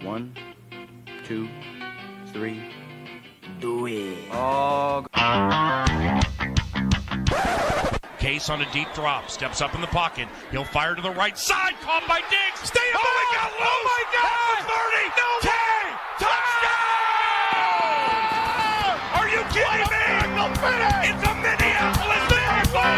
1, 2, 3. Do it. Oh. Case on a deep drop, steps up in the pocket. He'll fire to the right side, caught by Diggs. Stay up. Oh, he got loose. Oh, my God. 30. No. 10. Touchdown. Are you kidding me? It's a Minneapolis miracle.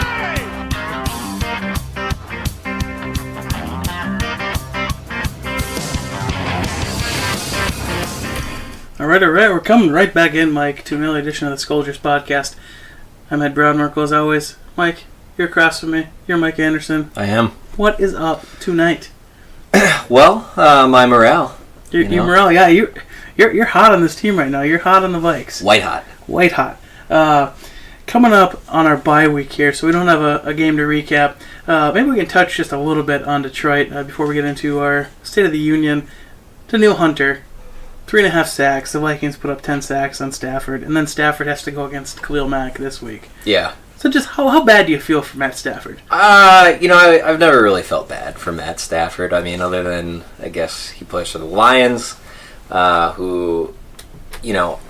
All right, we're coming right back in, Mike, to another edition of the Skoldiers podcast. I'm Ed Brownmarkle, as always. Mike, you're across from me. You're Mike Anderson. I am. What is up tonight? Well, my morale. Your morale, yeah. You're hot on this team right now. You're hot on the Vikes. White hot. Coming up on our bye week here, so we don't have a game to recap. Maybe we can touch just a little bit on Detroit before we get into our State of the Union. Danielle Hunter. 3.5 sacks. The Vikings put up 10 sacks on Stafford, and then Stafford has to go against Khalil Mack this week. Yeah. So just how bad do you feel for Matt Stafford? I've never really felt bad for Matt Stafford. I mean, other than, I guess, he plays for the Lions, who,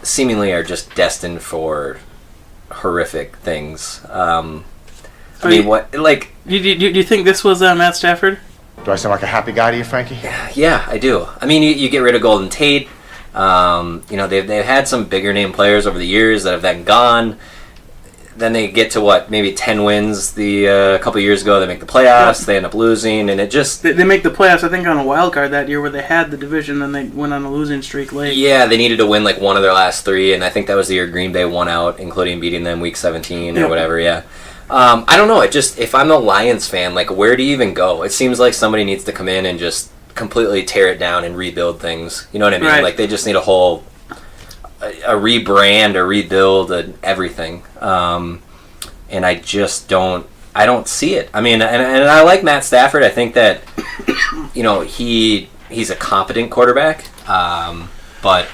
seemingly are just destined for horrific things. Do you think this was Matt Stafford? Do I sound like a happy guy to you, Frankie? Yeah, I do. I mean, you get rid of Golden Tate. They've had some bigger name players over the years that have then gone. Then they get to maybe 10 wins a couple years ago. They make the playoffs. Yeah. They end up losing, and it just they make the playoffs. I think on a wild card that year where they had the division, then they went on a losing streak late. Yeah, they needed to win one of their last 3, and I think that was the year Green Bay won out, including beating them week 17 or whatever. Yeah. I don't know. If I'm the Lions fan, where do you even go? It seems like somebody needs to come in and just completely tear it down and rebuild things. You know what I mean? Right. They just need a rebrand, a rebuild, everything. And I just don't see it. I mean, and I like Matt Stafford. I think that, he's a competent quarterback. But,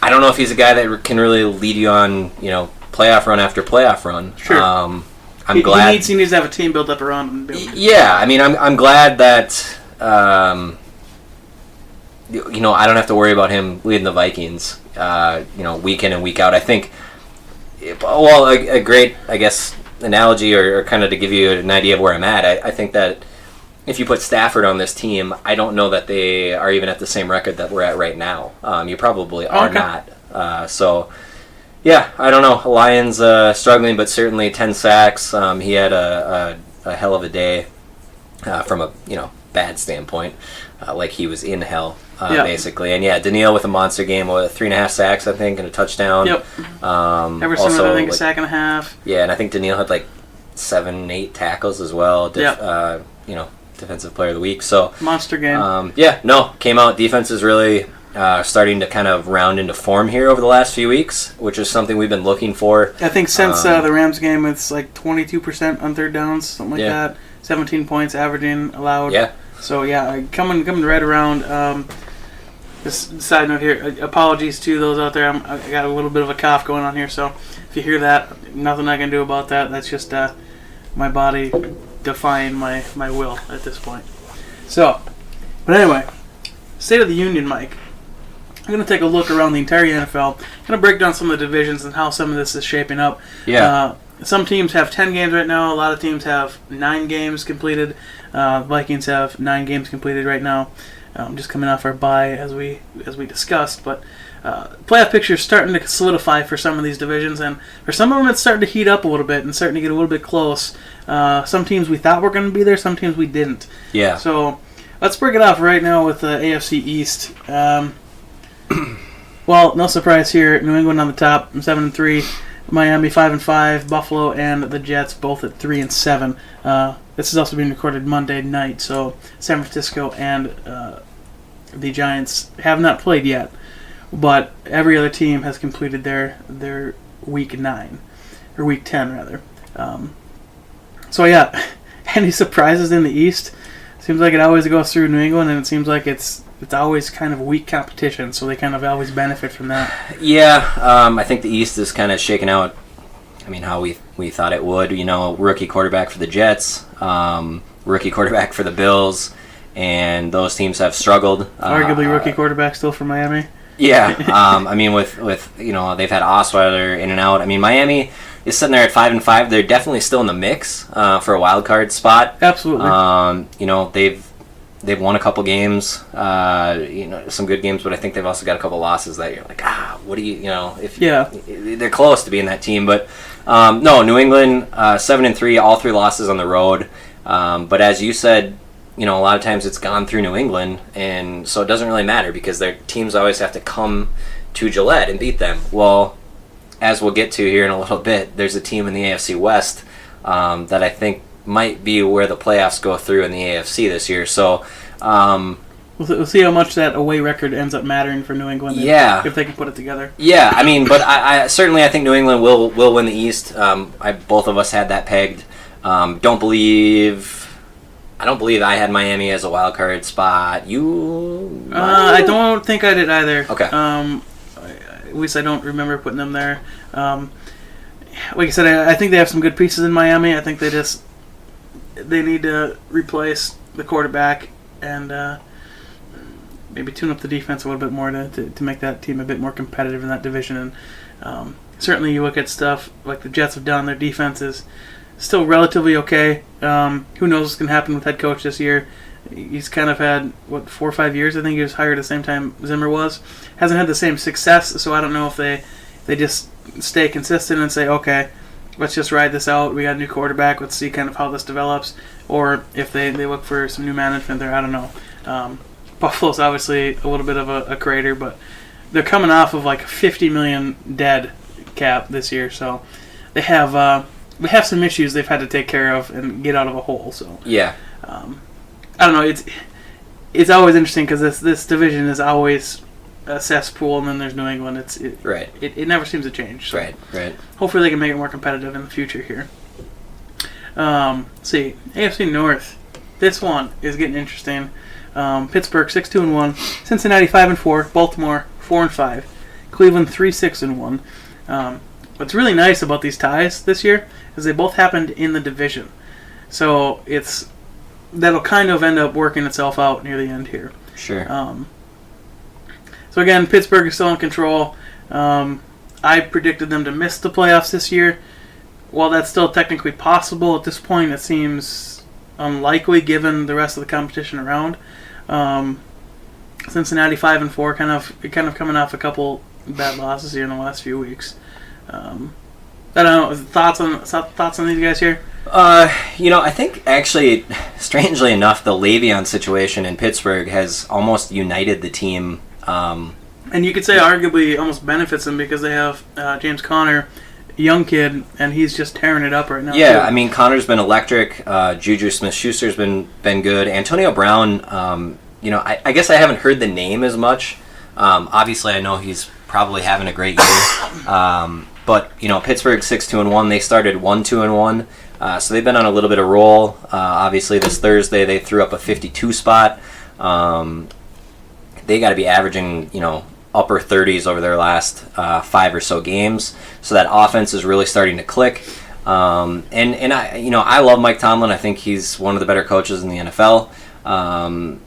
I don't know if he's a guy that can really lead you on, playoff run after playoff run. Sure. I'm glad he needs to have a team built up around him. Yeah, I mean, I'm glad that I don't have to worry about him leading the Vikings. Week in and week out. I think, a great, I guess, analogy or kind of to give you an idea of where I'm at. I think that if you put Stafford on this team, I don't know that they are even at the same record that we're at right now. You probably are not. Yeah, I don't know. Lions struggling, but certainly 10 sacks. He had a hell of a day from a bad standpoint. He was in hell, basically. And yeah, Danielle with a monster game with 3.5 sacks, I think, and a touchdown. Yep. Everson with, I think, a sack and a half. Yeah, and I think Danielle had 7-8 tackles as well. Defensive player of the week. So monster game. Came out. Defense is really starting to kind of round into form here over the last few weeks, which is something we've been looking for. I think since the Rams game, it's 22% on third downs, something like that. 17 points averaging allowed. Yeah. So coming right around. This side note here, apologies to those out there. I got a little bit of a cough going on here, so if you hear that, nothing I can do about that. That's just my body defying my will at this point. So, but anyway, State of the Union, Mike. I'm going to take a look around the entire NFL, going to break down some of the divisions and how some of this is shaping up. Yeah. Some teams have 10 games right now. A lot of teams have 9 games completed. Vikings have 9 games completed right now. Just coming off our bye as we discussed, but playoff picture is starting to solidify for some of these divisions, and for some of them it's starting to heat up a little bit and starting to get a little bit close. Some teams we thought were going to be there, some teams we didn't. Yeah. So let's break it off right now with the AFC East. Well, no surprise here. New England on the top, 7-3. Miami 5-5. Buffalo and the Jets both at 3-7. This is also being recorded Monday night, so San Francisco and the Giants have not played yet, but every other team has completed their week 9 or week 10 rather. Any surprises in the East? Seems like it always goes through New England, and it seems like it's always kind of weak competition, so they kind of always benefit from that. Yeah, I think the East is kind of shaking out. I mean, how we thought it would. Rookie quarterback for the Jets, rookie quarterback for the Bills, and those teams have struggled. Arguably rookie quarterback still for Miami. Yeah, I mean, with they've had Osweiler in and out. I mean, Miami is sitting there at 5-5. They're definitely still in the mix for a wild card spot. Absolutely. They've won a couple games, some good games, but I think they've also got a couple losses that you're like, what do if they're close to being that team. But no, New England 7-3, all 3 losses on the road. But as you said, a lot of times it's gone through New England, and so it doesn't really matter because their teams always have to come to Gillette and beat them. Well, as we'll get to here in a little bit, there's a team in the AFC West that I think might be where the playoffs go through in the AFC this year. So we'll see how much that away record ends up mattering for New England. If they can put it together. Yeah, I mean, but I certainly think New England will win the East. Both of us had that pegged. I don't believe I had Miami as a wild card spot. You? I don't think I did either. Okay. At least I don't remember putting them there. Like I said, I think they have some good pieces in Miami. I think they need to replace the quarterback and maybe tune up the defense a little bit more to make that team a bit more competitive in that division. And certainly you look at stuff like the Jets have done, their defense is still relatively okay. Who knows what's going to happen with head coach this year. He's kind of had, 4 or 5 years, I think he was hired at the same time Zimmer was. Hasn't had the same success, so I don't know if they just stay consistent and say, okay, let's just ride this out. We got a new quarterback. Let's see kind of how this develops. Or if they look for some new management there. I don't know. Buffalo's obviously a little bit of a crater, but they're coming off of like $50 million dead cap this year. So they have some issues they've had to take care of and get out of a hole. So yeah. I don't know. It's always interesting because this division is always a cesspool, and then there's New England. Right. It never seems to change. So Right. hopefully they can make it more competitive in the future here. See, AFC North. This one is getting interesting. Pittsburgh 6-2-1, Cincinnati 5-4, Baltimore 4-5, Cleveland 3-6-1. What's really nice about these ties this year is they both happened in the division, so that'll kind of end up working itself out near the end here. Sure. So again, Pittsburgh is still in control. I predicted them to miss the playoffs this year. While that's still technically possible at this point, it seems unlikely given the rest of the competition around. Cincinnati 5-4, kind of coming off a couple bad losses here in the last few weeks. I don't know. Thoughts on these guys here? I think actually, strangely enough, the Le'Veon situation in Pittsburgh has almost united the team. And you could say arguably almost benefits them because they have James Conner, young kid, and he's just tearing it up right now. Yeah, I mean, Conner's been electric. Juju Smith-Schuster's been good. Antonio Brown, I guess I haven't heard the name as much. Obviously, I know he's probably having a great year. But, Pittsburgh 6-2-1. They started 1-2-1. So they've been on a little bit of roll. Obviously, this Thursday they threw up a 52 spot. They got to be averaging, upper 30s over their last 5 or so games. So that offense is really starting to click. And I love Mike Tomlin. I think he's one of the better coaches in the NFL.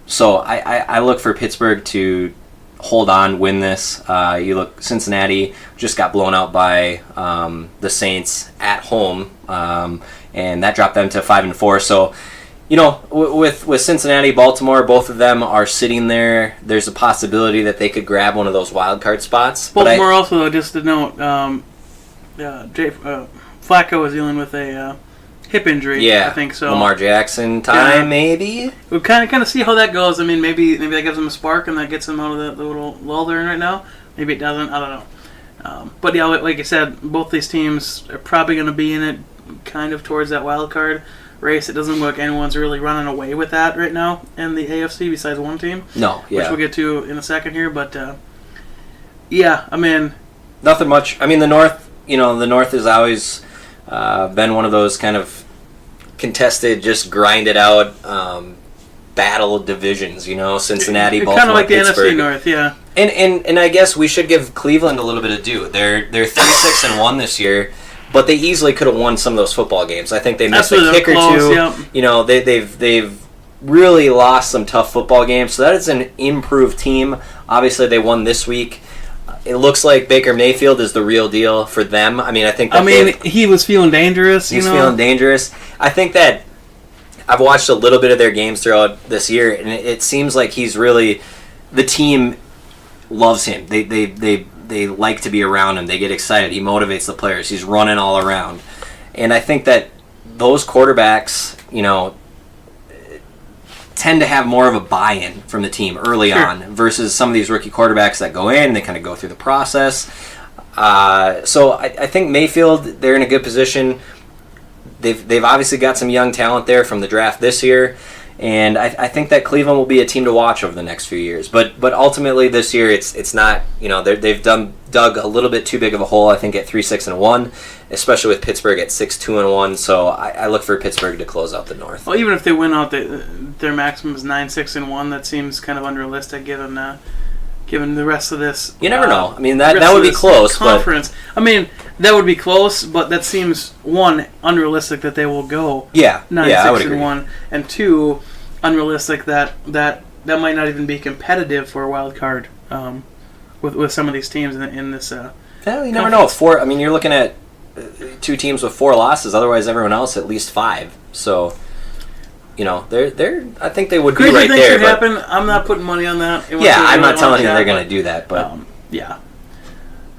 So I look for Pittsburgh to hold on, win this. You look, Cincinnati just got blown out by the Saints at home, and that dropped them to 5-4. So, with Cincinnati, Baltimore, both of them are sitting there. There's a possibility that they could grab one of those wild card spots. Baltimore also, just to note, Flacco is dealing with a hip injury. Yeah, I think so. Lamar Jackson time, maybe. We'll kind of see how that goes. I mean, maybe that gives him a spark and that gets him out of the little lull they're in right now. Maybe it doesn't. I don't know. But yeah, like I said, both these teams are probably going to be in it, kind of towards that wild card race. It doesn't look like anyone's really running away with that right now in the AFC besides one team. No, yeah. Which we'll get to in a second here. But yeah, I mean, nothing much. I mean, the North. The North has always been one of those kind of contested, just grinded out battle divisions. Cincinnati, Baltimore, kind of like Pittsburgh. The NFC North, yeah. And I guess we should give Cleveland a little bit of due. They're 3-6-1 this year, but they easily could have won some of those football games. I think they missed a kick or two. Yep. They've really lost some tough football games. So that is an improved team. Obviously, they won this week. It looks like Baker Mayfield is the real deal for them. I mean, I think that he was feeling dangerous. He's feeling dangerous. I think that I've watched a little bit of their games throughout this year, and it seems like he's really, the team loves him. They like to be around him. They get excited. He motivates the players. He's running all around. And I think that those quarterbacks, tend to have more of a buy-in from the team early on versus some of these rookie quarterbacks that go in and they kind of go through the process. So I think Mayfield, they're in a good position. They've obviously got some young talent there from the draft this year, and I think that Cleveland will be a team to watch over the next few years. But ultimately this year it's not, they've dug a little bit too big of a hole, I think, at 3-6-1, especially with Pittsburgh at 6-2-1. So I look for Pittsburgh to close out the North. Well, even if they win out, their maximum is 9-6-1. That seems kind of unrealistic given the rest of this. You never know. I mean, that would be close. Conference. But I mean, that would be close, but that seems, one, unrealistic that they will go 9-6-1, and two, unrealistic that might not even be competitive for a wild card with some of these teams in this. Yeah, you never know. You're looking at two teams with 4 losses. Otherwise, everyone else at least 5. So, they're. I think they would be right there. Could happen. I'm not putting money on that. I'm not telling you they're going to do that, but yeah.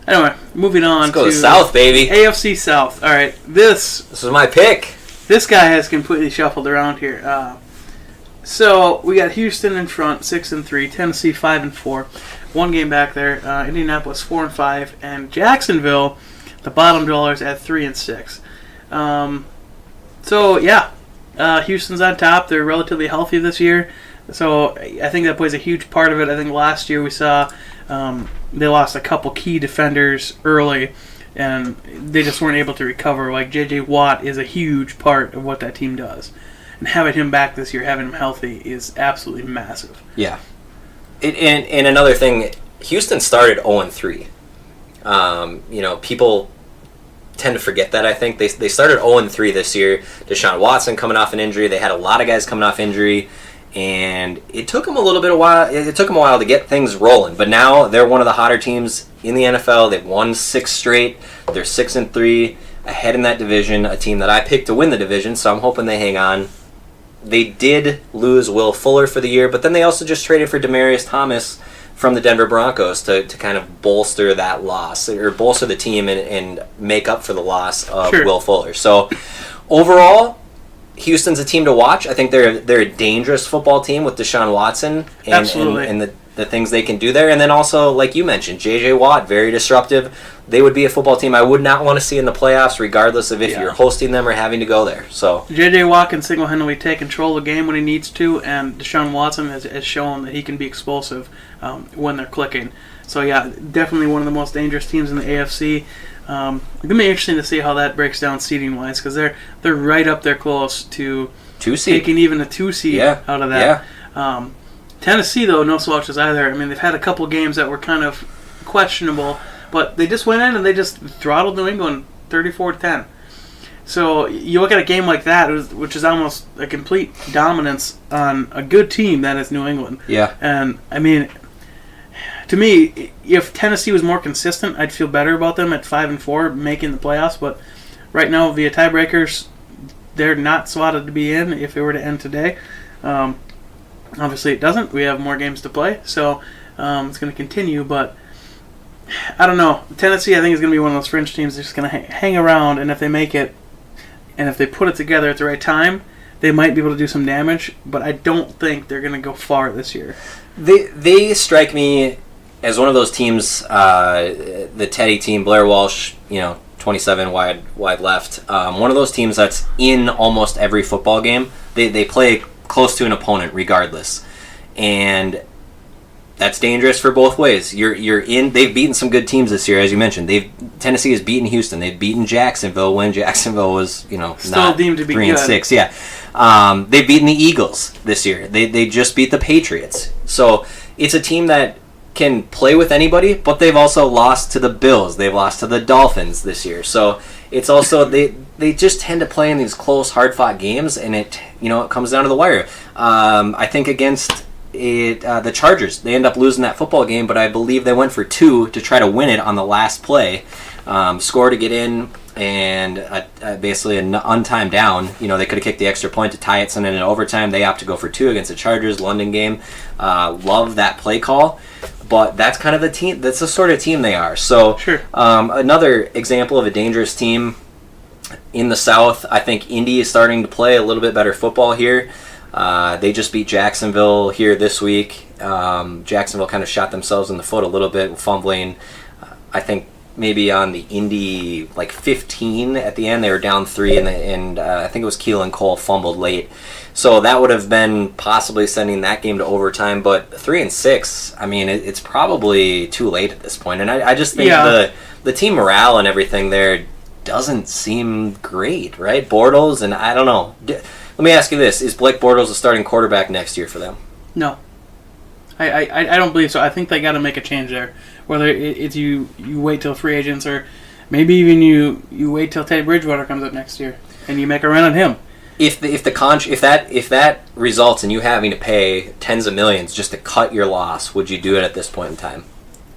Anyway, moving on. Let's go to South, baby. AFC South. All right, this is my pick. This guy has completely shuffled around here. So we got Houston in front, 6-3. Tennessee 5-4. One game back there. Indianapolis 4-5, and Jacksonville, the bottom dwellers, at 3-6. Houston's on top. They're relatively healthy this year, so I think that plays a huge part of it. I think last year we saw they lost a couple key defenders early, and they just weren't able to recover. Like J.J. Watt is a huge part of what that team does, and having him back this year, having him healthy, is absolutely massive. Yeah. And another thing, Houston started 0-3. People tend to forget that. I think they started 0-3 this year. Deshaun Watson coming off an injury. They had a lot of guys coming off injury, and it took them a while to get things rolling. But now they're one of the hotter teams in the NFL. They've won 6 straight. They're 6-3, ahead in that division. A team that I picked to win the division, so I'm hoping they hang on. They did lose Will Fuller for the year, but then they also just traded for Demaryius Thomas from the Denver Broncos to kind of bolster that loss, or bolster the team and make up for the loss of Will Fuller. So overall, Houston's a team to watch. I think they're a dangerous football team with Deshaun Watson and the things they can do there. And then also, like you mentioned, J.J. Watt, very disruptive. They would be a football team I would not want to see in the playoffs, regardless of if you're hosting them or having to go there. So J.J. Watt can single-handedly take control of the game when he needs to, and Deshaun Watson has shown that he can be explosive when they're clicking. So yeah, definitely one of the most dangerous teams in the AFC. It's gonna be interesting to see how that breaks down seeding-wise, because they're right up there close to 2-seed, taking even a 2-seed out of that. Yeah. Tennessee, though, no slouches either. I mean, they've had a couple games that were kind of questionable, but they just went in and they just throttled New England 34-10. So you look at a game like that, which is almost a complete dominance on a good team that is New England. Yeah. And, I mean, to me, if Tennessee was more consistent, I'd feel better about them at 5-4 making the playoffs. But right now, via tiebreakers, they're not slotted to be in if it were to end today. Obviously, it doesn't. We have more games to play, so it's going to continue. But I don't know. Tennessee, I think, is going to be one of those fringe teams that's just going to hang around, and if they make it, and if they put it together at the right time, they might be able to do some damage. But I don't think they're going to go far this year. They strike me as one of those teams, the Teddy team, Blair Walsh, 27 wide left. One of those teams that's in almost every football game. They play close to an opponent regardless, and that's dangerous for both ways. You're in. They've beaten some good teams this year, as you mentioned. Tennessee has beaten Houston. They've beaten Jacksonville when Jacksonville was still not deemed to be 3-6. Yeah, they've beaten the Eagles this year. They just beat the Patriots. So it's a team that can play with anybody, but they've also lost to the Bills. They've lost to the Dolphins this year. So it's also they just tend to play in these close, hard-fought games, and it comes down to the wire. I think against the Chargers, they end up losing that football game, but I believe they went for 2 to try to win it on the last play, score to get in, and basically an untimed down. They could have kicked the extra point to tie it, send it in overtime. They opt to go for 2 against the Chargers, London game. Love that play call. But that's kind of the team. That's the sort of team they are. So, sure. Another example of a dangerous team in the South. I think Indy is starting to play a little bit better football here. They just beat Jacksonville here this week. Jacksonville kind of shot themselves in the foot a little bit, fumbling. I think maybe on the Indy 15 at the end, they were down 3, and I think it was Keelan Cole fumbled late. So that would have been possibly sending that game to overtime. But 3-6, I mean, it's probably too late at this point. And I just think the team morale and everything there doesn't seem great, right? Bortles, and I don't know. Let me ask you this. Is Blake Bortles a starting quarterback next year for them? No. I don't believe so. I think they got to make a change there. Whether it's you wait till free agents, or maybe even you wait till Teddy Bridgewater comes up next year and you make a run on him. If that results in you having to pay tens of millions just to cut your loss, would you do it at this point in time?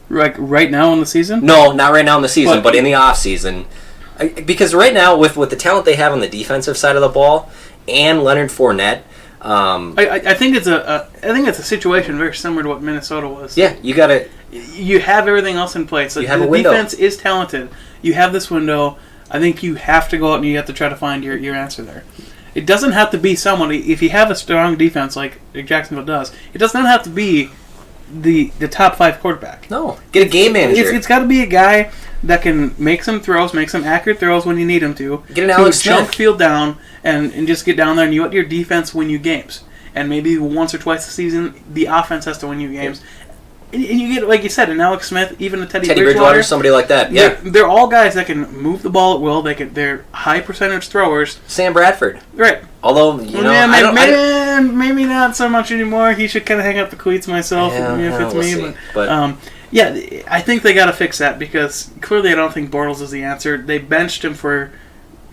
Like right now in the season? No, not right now in the season, but in the off season. Because right now, with the talent they have on the defensive side of the ball and Leonard Fournette, I think it's a situation very similar to what Minnesota was. Yeah, you have everything else in place. You have the a window. Defense is talented. You have this window. I think you have to go out and you have to try to find your answer there. It doesn't have to be somebody. If you have a strong defense like Jacksonville does, it does not have to be the top 5 quarterback. No, get a game manager. It's got to be a guy that can make some throws, make some accurate throws when you need him to. Get an Alex Smith. Chunk field down and just get down there and you let your defense win you games. And maybe once or twice a season, the offense has to win you games. And you get, like you said, an Alex Smith, even a Teddy Bridgewater, somebody like that. Yeah, they're all guys that can move the ball at will. They're high percentage throwers. Sam Bradford, right? Although maybe not so much anymore. He should kind of hang up the cleats myself if it's me. But I think they got to fix that because clearly I don't think Bortles is the answer. They benched him for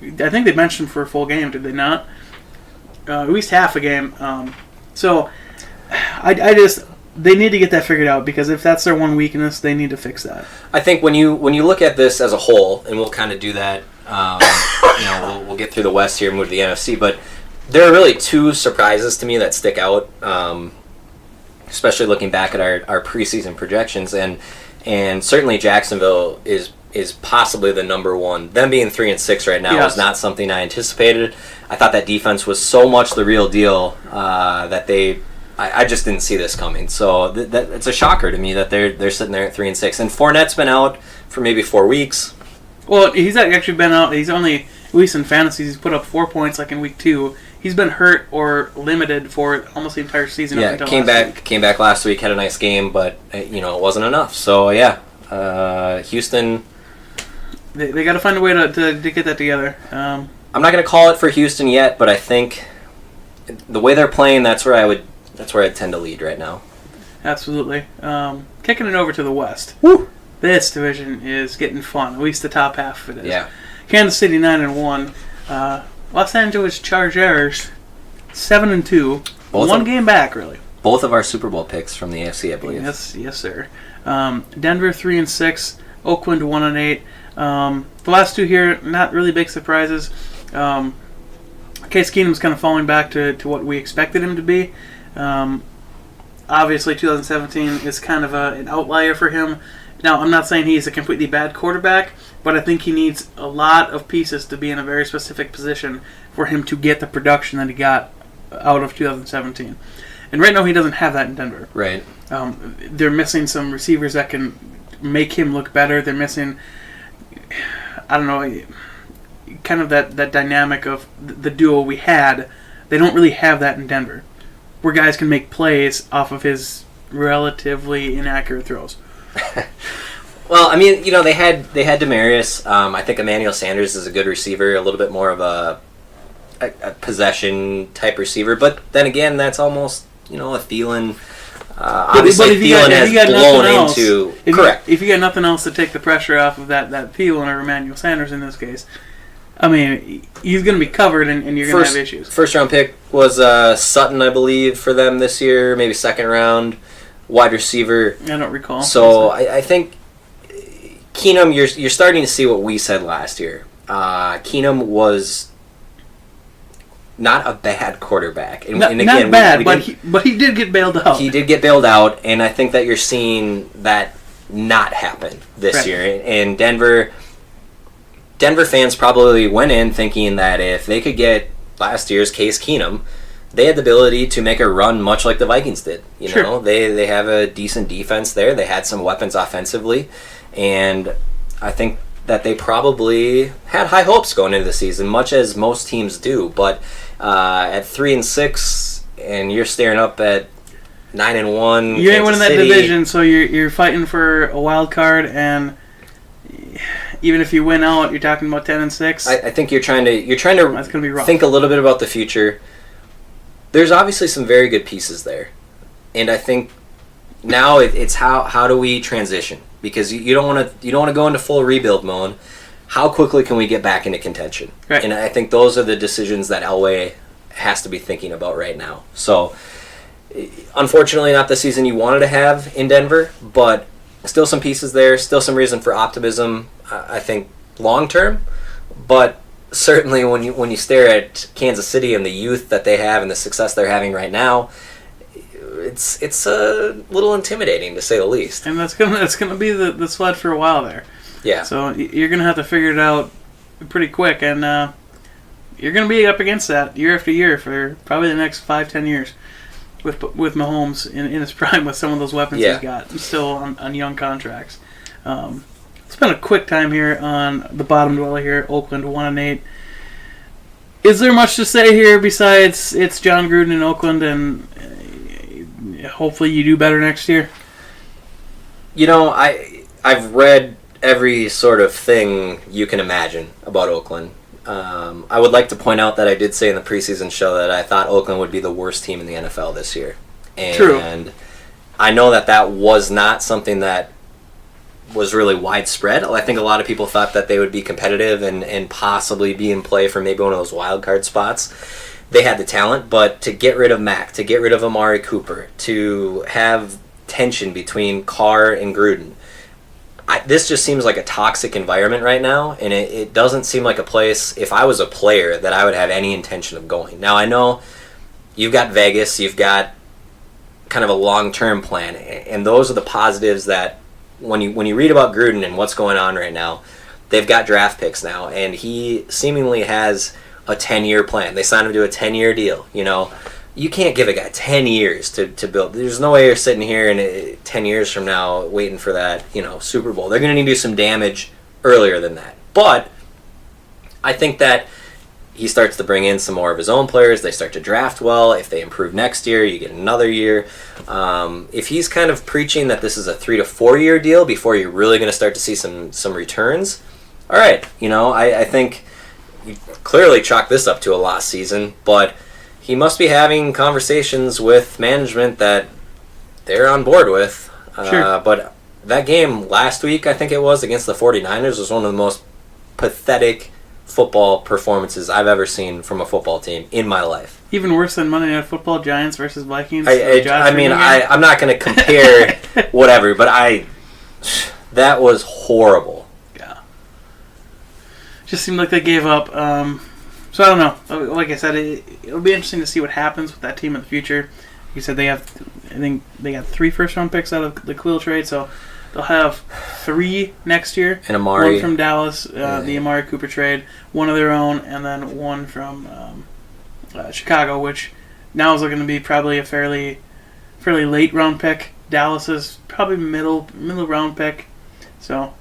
a full game, did they not? At least half a game. So they need to get that figured out because if that's their one weakness, they need to fix that. I think when you look at this as a whole, and we'll kind of do that, we'll get through the West here and move to the NFC, but there are really 2 surprises to me that stick out, especially looking back at our preseason projections, and certainly Jacksonville is possibly the number one. Them being 3-6 right now is not something I anticipated. I thought that defense was so much the real deal that I just didn't see this coming. So that it's a shocker to me that they're sitting there at 3-6. And Fournette's been out for maybe 4 weeks. Well, he's actually been out. He's only, at least in fantasy, he's put up 4 points like in week 2. He's been hurt or limited for almost the entire season. Yeah, came back last week, had a nice game, but it wasn't enough. So Houston. They got to find a way to get that together. I'm not going to call it for Houston yet, but I think the way they're playing, that's where I tend to lead right now. Absolutely. Kicking it over to the West. Woo! This division is getting fun. At least the top half of it is. Yeah. Kansas City 9-1. Los Angeles Chargers 7-2. One game back, really. Both of our Super Bowl picks from the AFC, I believe. Yes, sir. Denver 3-6. Oakland 1-8. The last 2 here, not really big surprises. Case Keenum's kind of falling back to what we expected him to be. Obviously, 2017 is kind of an outlier for him. Now, I'm not saying he's a completely bad quarterback, but I think he needs a lot of pieces to be in a very specific position for him to get the production that he got out of 2017. And right now, he doesn't have that in Denver. Right. They're missing some receivers that can make him look better. They're missing, I don't know, kind of that dynamic of the duo we had. They don't really have that in Denver, where guys can make plays off of his relatively inaccurate throws. Well, I mean, they had Demaryius. I think Emmanuel Sanders is a good receiver, a little bit more of a possession type receiver. But then again, that's almost a Thielen. Obviously, Thielen has blown into... Correct. If you got nothing else to take the pressure off of that Thielen or Emmanuel Sanders in this case, I mean, he's going to be covered and you're going to have issues. First round pick was Sutton, I believe, for them this year, maybe second round. Wide receiver. I don't recall. So I think Keenum, you're starting to see what we said last year. Keenum was not a bad quarterback. And again, not bad, but he did get bailed out. He did get bailed out, and I think that you're seeing that not happen this year. And Denver fans probably went in thinking that if they could get last year's Case Keenum, they had the ability to make a run much like the Vikings did. You know, they have a decent defense there. They had some weapons offensively, and I think that they probably had high hopes going into the season, much as most teams do. But at 3-6, and you're staring up at 9-1. You ain't winning that division, so you're fighting for a wild card, and even if you win out, you're talking about 10-6. I think you're trying to that's gonna be rough. Think a little bit about the future. There's obviously some very good pieces there, and I think now it's how do we transition, because you don't want to go into full rebuild mode. How quickly can we get back into contention? Right. And I think those are the decisions that Elway has to be thinking about right now. So, unfortunately, not the season you wanted to have in Denver, but still some pieces there, still some reason for optimism. I think long term, but certainly when you stare at Kansas City and the youth that they have and the success they're having right now, it's a little intimidating, to say the least. And that's gonna be the sled for a while there. Yeah. So you're gonna have to figure it out pretty quick, and you're gonna be up against that year after year for probably the next 5-10 years with Mahomes in his prime, with some of those weapons he's got still on young contracts. Spend a quick time here on the bottom dweller here, Oakland 1-8. Is there much to say here besides it's John Gruden in Oakland, and hopefully you do better next year? You know, I've read every sort of thing you can imagine about Oakland. I would like to point out that I did say in the preseason show that I thought Oakland would be the worst team in the NFL this year. And True. I know that was not something that was really widespread. I think a lot of people thought that they would be competitive and possibly be in play for maybe one of those wild card spots. They had the talent, but to get rid of Mack, to get rid of Amari Cooper, to have tension between Carr and Gruden, this just seems like a toxic environment right now, and it doesn't seem like a place, if I was a player, that I would have any intention of going. Now, I know you've got Vegas, you've got kind of a long-term plan, and those are the positives that when you read about Gruden and what's going on right now, they've got draft picks now, and he seemingly has a 10-year plan. They signed him to a 10-year deal. You know, you can't give a guy 10 years to build. There's no way you're sitting here and 10 years from now waiting for that, Super Bowl. They're going to need to do some damage earlier than that. But I think that he starts to bring in some more of his own players. They start to draft well. If they improve next year, you get another year. If he's kind of preaching that this is a 3 to 4 year deal before you're really going to start to see some returns, all right. I think you clearly chalk this up to a lost season, but he must be having conversations with management that they're on board with. Sure. But that game last week, I think it was, against the 49ers, was one of the most pathetic football performances I've ever seen from a football team in my life. Even worse than Monday Night Football, Giants versus Vikings. I'm not going to compare whatever, but that was horrible. Yeah. Just seemed like they gave up. So I don't know. Like I said, it'll be interesting to see what happens with that team in the future. Like you said, I think they got 3 first-round picks out of the Quill trade, so they'll have 3 next year. And Amari. 1 from Dallas, the Amari Cooper trade, 1 of their own, and then 1 from Chicago, which now is looking to be probably a fairly late round pick. Dallas is probably middle round pick. So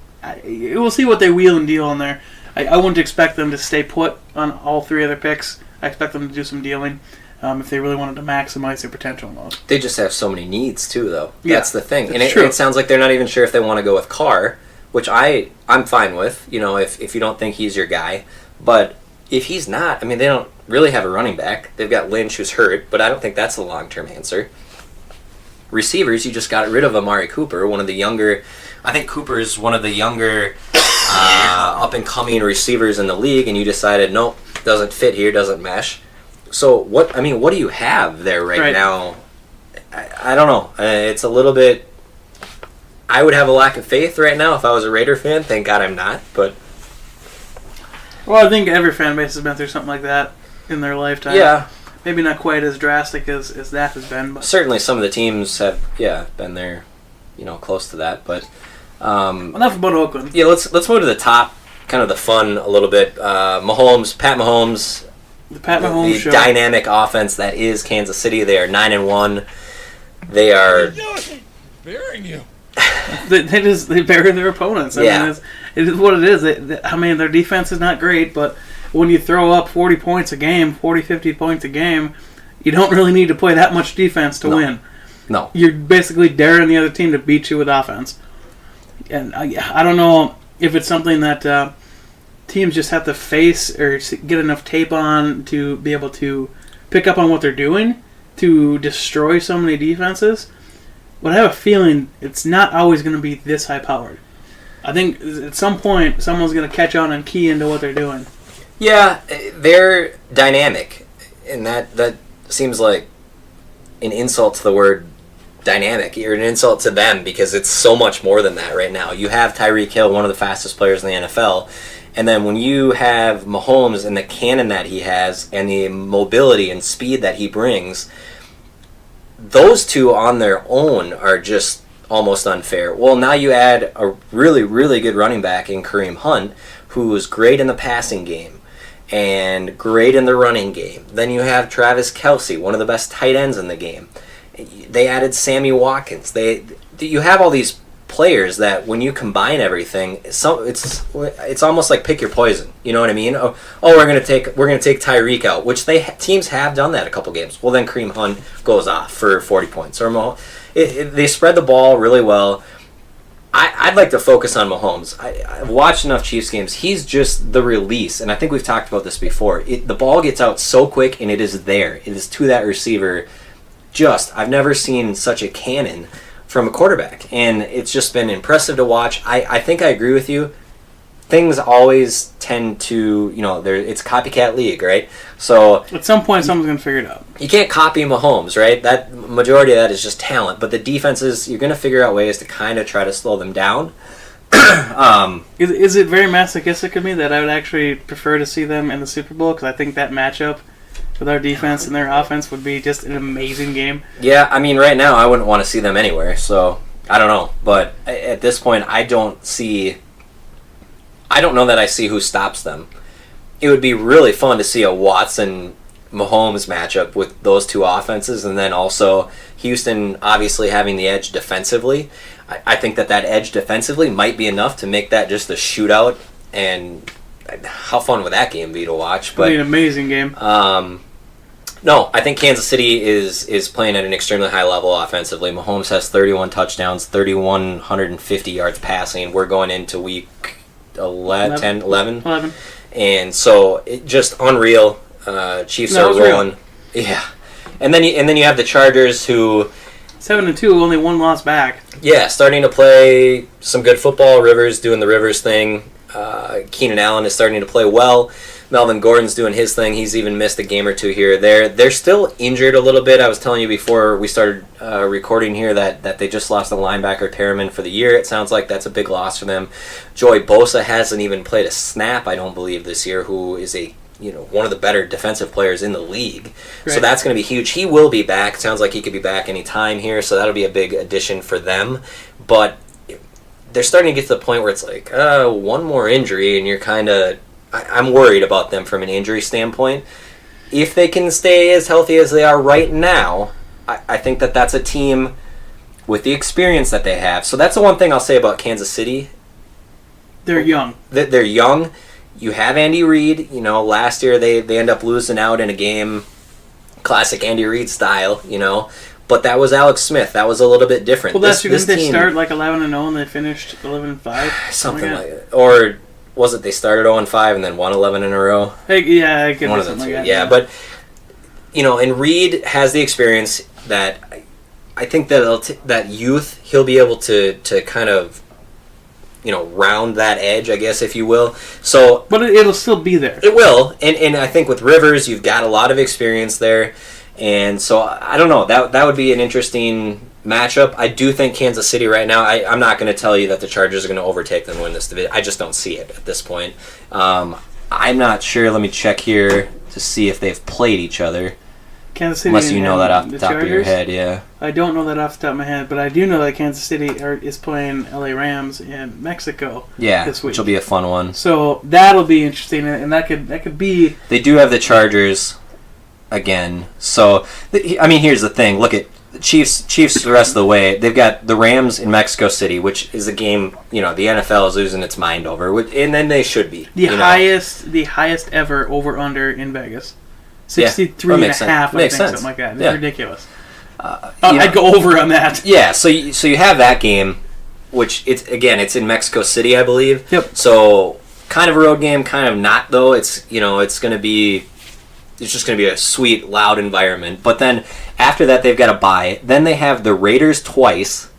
we'll see what they wheel and deal on there. I wouldn't expect them to stay put on all 3 of their picks. I expect them to do some dealing if they really wanted to maximize their potential in those. They just have so many needs too, though. Yeah, that's the thing. And true. It sounds like they're not even sure if they want to go with Carr, which I'm fine with, if you don't think he's your guy. But if he's not, they don't really have a running back. They've got Lynch, who's hurt, but I don't think that's the long-term answer. receivers. You just got rid of Amari Cooper, one of the younger. I think Cooper is one of the younger up and coming receivers in the league, and you decided nope, doesn't fit here, doesn't mesh. So what do you have there right now? I don't know. It's a little bit. I would have a lack of faith right now if I was a Raider fan. Thank God I'm not. But well, I think every fan base has been through something like that in their lifetime. Yeah, maybe not quite as drastic as that has been, but certainly some of the teams have been there, close to that. But enough about Oakland. Yeah, let's move to the top, kind of the fun a little bit. Pat Mahomes. The Pat Mahomes show. Dynamic offense that is Kansas City. They are 9-1. They are burying you. they bury their opponents. I mean, it is what it is. Their defense is not great, but when you throw up 40 points a game, 40, 50 points a game, you don't really need to play that much defense to win. No. You're basically daring the other team to beat you with offense. And I don't know if it's something that teams just have to face or get enough tape on to be able to pick up on what they're doing to destroy so many defenses. But I have a feeling it's not always going to be this high-powered. I think at some point someone's going to catch on and key into what they're doing. Yeah, they're dynamic, and that seems like an insult to the word dynamic, or an insult to them, because it's so much more than that right now. You have Tyreek Hill, one of the fastest players in the NFL, and then when you have Mahomes and the cannon that he has and the mobility and speed that he brings, those two on their own are just almost unfair. Well, now you add a really, really good running back in Kareem Hunt, who is great in the passing game and great in the running game. Then you have Travis Kelce, one of the best tight ends in the game. They added Sammy Watkins. You have all these players that when you combine everything, it's almost like pick your poison. You know what I mean? Oh, we're gonna take Tyreek out, which teams have done that a couple games. Well, then Kareem Hunt goes off for 40 points. Or they spread the ball really well. I'd like to focus on Mahomes. I've watched enough Chiefs games. He's just the release, and I think we've talked about this before. The ball gets out so quick, and it is there. It is to that receiver. I've never seen such a cannon from a quarterback, and it's just been impressive to watch. I think I agree with you. Things always tend to, it's a copycat league, right? So at some point, someone's going to figure it out. You can't copy Mahomes, right? That majority of that is just talent, but the defenses, you're going to figure out ways to kind of try to slow them down. Is it very masochistic of me that I would actually prefer to see them in the Super Bowl? Because I think that matchup with our defense and their offense would be just an amazing game. Yeah, right now I wouldn't want to see them anywhere, so I don't know. But at this point, I don't know that I see who stops them. It would be really fun to see a Watson-Mahomes matchup with those two offenses, and then also Houston obviously having the edge defensively. I think that edge defensively might be enough to make that just a shootout, and how fun would that game be to watch? But an amazing game. No, I think Kansas City is playing at an extremely high level offensively. Mahomes has 31 touchdowns, 3,150 yards passing. We're going into week 11. And so it just unreal. Chiefs are rolling. Real. Yeah. And then you have the Chargers, who 7-2, only one loss back. Yeah, starting to play some good football. Rivers doing the Rivers thing. Keenan Allen is starting to play well. Melvin Gordon's doing his thing. He's even missed a game or two here or there. They're still injured a little bit. I was telling you before we started recording here that they just lost the linebacker Perriman for the year. It sounds like that's a big loss for them. Joey Bosa hasn't even played a snap, I don't believe, this year, who is one of the better defensive players in the league. Right. So that's going to be huge. He will be back. Sounds like he could be back any time here, so that'll be a big addition for them. But they're starting to get to the point where it's like, one more injury, and you're kind of... I'm worried about them from an injury standpoint. If they can stay as healthy as they are right now, I think that's a team with the experience that they have. So that's the one thing I'll say about Kansas City. They're young. They're young. You have Andy Reid. Last year they end up losing out in a game, classic Andy Reid style, But that was Alex Smith. That was a little bit different. Well, didn't they start like 11-0 and they finished 11-5? Something like that. Or... was it they started 0-5 and then won 11 in a row? Yeah, I could one be of the something two. like that. Yeah, but and Reed has the experience that I think that that youth, he'll be able to kind of, round that edge, I guess, if you will. So, but it'll still be there. It will, and I think with Rivers, you've got a lot of experience there, and so I don't know. That would be an interesting matchup. I do think Kansas City right now. I'm not going to tell you that the Chargers are going to overtake them and win this division. I just don't see it at this point. I'm not sure. Let me check here to see if they've played each other. Kansas City. Unless you know that off the top of your Chargers? head, yeah. I don't know that off the top of my head, but I do know that Kansas City is playing LA Rams in Mexico. Yeah, this week. Which will be a fun one. So that'll be interesting, and that could be. They do have the Chargers again. So here's the thing. Look at the Chiefs the rest of the way. They've got the Rams in Mexico City, which is a game the NFL is losing its mind over, and then they should be the highest ever over under in Vegas. 63 and a half, I think, something like that. It's ridiculous. I'd go over on that. Yeah, so you have that game, which it's in Mexico City, I believe. Yep. So kind of a road game, kind of not though. It's just going to be a sweet, loud environment. But then after that, they've got a bye. Then they have the Raiders twice,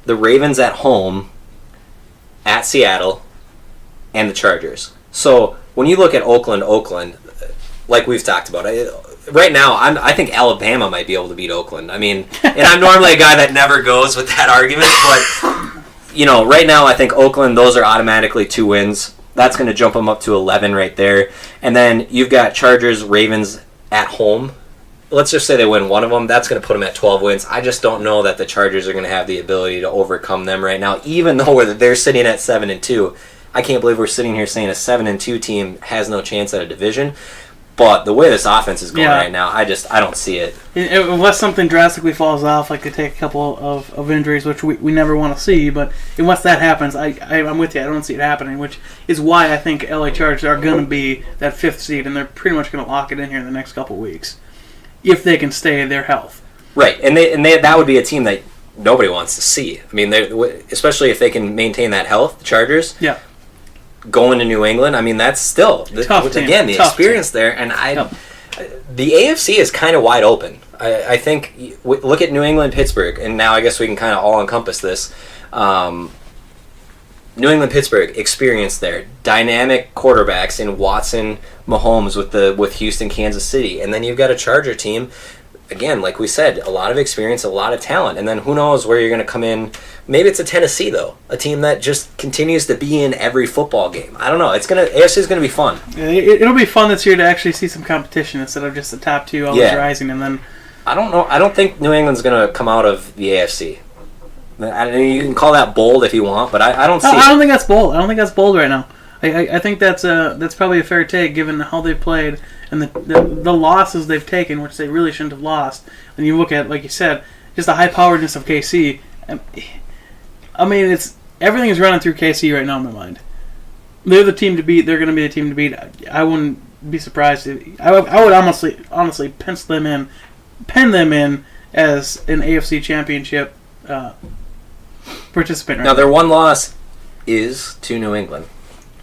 the Ravens at home, at Seattle, and the Chargers. So when you look at Oakland, like we've talked about, right now I think Alabama might be able to beat Oakland. I mean, and I'm normally a guy that never goes with that argument, but right now I think Oakland, those are automatically 2 wins. That's going to jump them up to 11 right there. And then you've got Chargers, Ravens at home. Let's just say they win one of them. That's going to put them at 12 wins. I just don't know that the Chargers are going to have the ability to overcome them right now, even though they're sitting at 7-2. I can't believe we're sitting here saying a 7-2 team has no chance at a division. But the way this offense is going right now, I don't see it. Unless something drastically falls off, like they take a couple of injuries, which we never want to see. But unless that happens, I'm with you. I don't see it happening, which is why I think LA Chargers are going to be that 5th seed, and they're pretty much going to lock it in here in the next couple weeks, if they can stay in their health. Right, and that would be a team that nobody wants to see. I mean, especially if they can maintain that health, the Chargers. Yeah. Going to New England, I mean, that's still again the experience there, and the AFC is kind of wide open. I think look at New England, Pittsburgh, and now I guess we can kind of all encompass this. New England, Pittsburgh experience there, dynamic quarterbacks in Watson, Mahomes with Houston, Kansas City, and then you've got a Charger team. Again, like we said, a lot of experience, a lot of talent, and then who knows where you're going to come in. Maybe it's a Tennessee though, a team that just continues to be in every football game. I don't know. AFC is going to be fun. Yeah, it'll be fun this year to actually see some competition instead of just the top 2 always rising, and then. I don't know. I don't think New England's going to come out of the AFC. You can call that bold if you want, but I don't see. I don't think that's bold. I don't think that's bold right now. I think that's probably a fair take given how they've played and the losses they've taken, which they really shouldn't have lost. And you look at, like you said, just the high-poweredness of KC. I mean, everything is running through KC right now in my mind. They're the team to beat. They're going to be the team to beat. I wouldn't be surprised. I would honestly pen them in as an AFC Championship participant. Now, their one loss is to New England,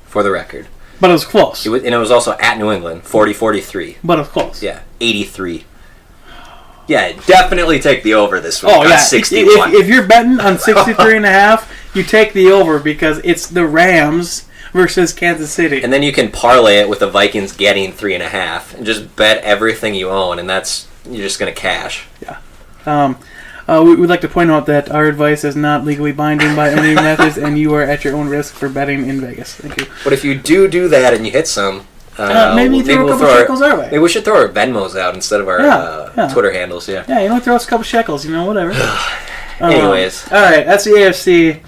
for the record. But it was close. It was also at New England, 40-43. But it was close. Yeah, 83. Yeah, definitely take the over this week. Oh, yeah. 61. If you're betting on 63.5, you take the over because it's the Rams versus Kansas City. And then you can parlay it with the Vikings getting 3.5 and just bet everything you own, and you're just going to cash. Yeah. We'd like to point out that our advice is not legally binding by any methods, and you are at your own risk for betting in Vegas. Thank you. But if you do that and you hit some... maybe throw a couple shekels our way. Maybe we should throw our Venmos out instead of our Twitter handles. Yeah. Yeah, throw us a couple shekels. Whatever. Anyways, all right. That's the AFC.